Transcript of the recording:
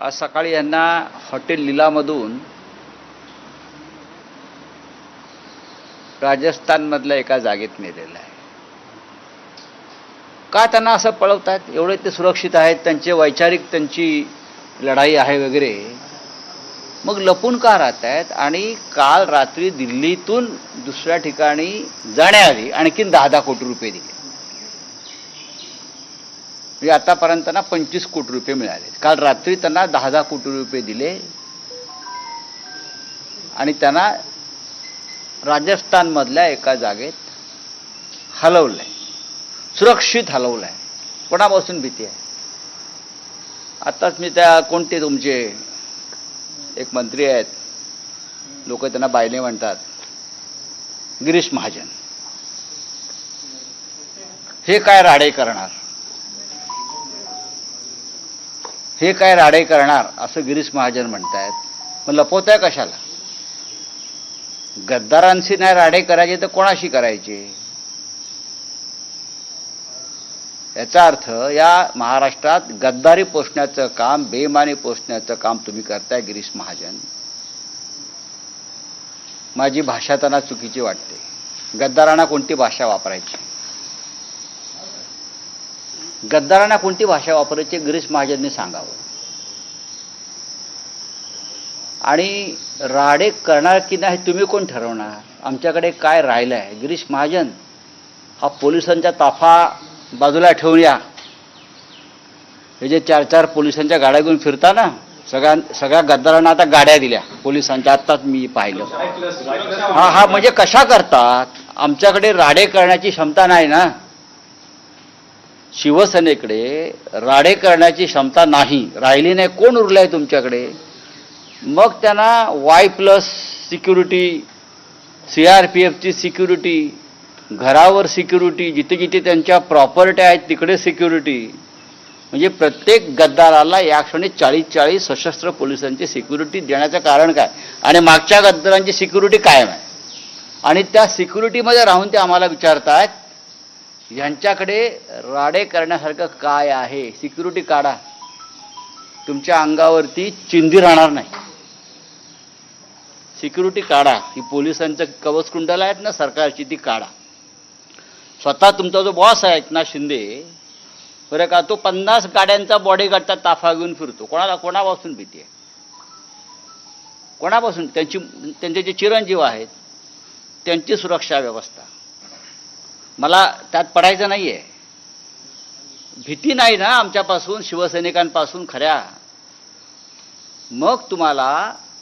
आज सकाळी यांना हॉटेल लीलामधून राजस्थानमधल्या एका जागेत नेलेलं आहे. का त्यांना असं पळवतात? एवढे ते सुरक्षित आहेत, त्यांचे वैचारिक त्यांची लढाई आहे वगैरे, मग लपून का राहत आहेत? आणि काल रात्री दिल्लीतून दुसऱ्या ठिकाणी जाण्याआधी आणखीन 10 कोटी रुपये दिले. म्हणजे आतापर्यंत त्यांना 25 कोटी रुपये मिळाले. काल रात्री त्यांना 10 कोटी रुपये दिले आणि त्यांना राजस्थानमधल्या एका जागेत हलवलंय, सुरक्षित हलवलंय. कोणापासून भीती आहे? आताच मी त्या कोणते तुमचे एक मंत्री आहेत, लोक त्यांना बायले म्हणतात, गिरीश महाजन, हे काय राडे करणार, हे काय राडे करणार असं गिरीश महाजन म्हणतायत. मग लपवताय कशाला? गद्दारांशी नाही राडे करायचे तर कोणाशी करायचे? याचा अर्थ या महाराष्ट्रात गद्दारी पोषण्याचं काम, बेईमानी पोषण्याचं काम तुम्ही करताय गिरीश महाजन. माझी भाषा त्यांना चुकीची वाटते. गद्दारांना कोणती भाषा वापरायची? गद्दारांना कोणती भाषा वापरायची गिरीश महाजनने सांगावं. आणि राडे करणार की नाही तुम्ही कोण ठरवणार? आमच्याकडे काय राहिलं आहे? गिरीश महाजन, हा पोलिसांचा ताफा बाजूला ठेवून या. हे जे 4-4 पोलिसांच्या गाड्या घेऊन फिरता ना, सगळ्या गद्दारांना आता गाड्या दिल्या पोलिसांच्या. आत्ताच मी पाहिलं. हा म्हणजे कशा करतात? आमच्याकडे राडे करण्याची क्षमता नाही ना. शिवसेनेकडे राडे करण्याची क्षमता नाही, राहिली नाही. कोण उरलंय तुमच्याकडे? मग त्यांना Y+ सिक्युरिटी, CRPFची सिक्युरिटी, घरावर सिक्युरिटी, जिथे जिथे त्यांच्या प्रॉपर्टी आहेत तिकडे सिक्युरिटी. म्हणजे प्रत्येक गद्दाराला या क्षणी 40 सशस्त्र पोलिसांची सिक्युरिटी देण्याचं कारण काय? आणि मागच्या गद्दारांची सिक्युरिटी कायम आहे. आणि त्या सिक्युरिटीमध्ये राहून ते आम्हाला विचारतात, यांच्याकडे राडे करण्यासारखं काय आहे? सिक्युरिटी काढा, तुमच्या अंगावरती चिंधी राहणार नाही. सिक्युरिटी काढा. ही पोलिसांचं कवचकुंडल आहेत ना सरकारची, ती काढा. स्वतः तुमचा जो बॉस आहे एकनाथ शिंदे, बरं का, तो 50 गाड्यांचा बॉडीगार्डचा ताफा घेऊन फिरतो. कोणापासून भीती आहे? कोणापासून? त्यांचे जे चिरंजीव आहेत त्यांची सुरक्षा व्यवस्था. मला त्यात पडायचं नाही आहे. भीती नाही ना आमच्यापासून, शिवसैनिकांपासून खऱ्या. मग तुम्हाला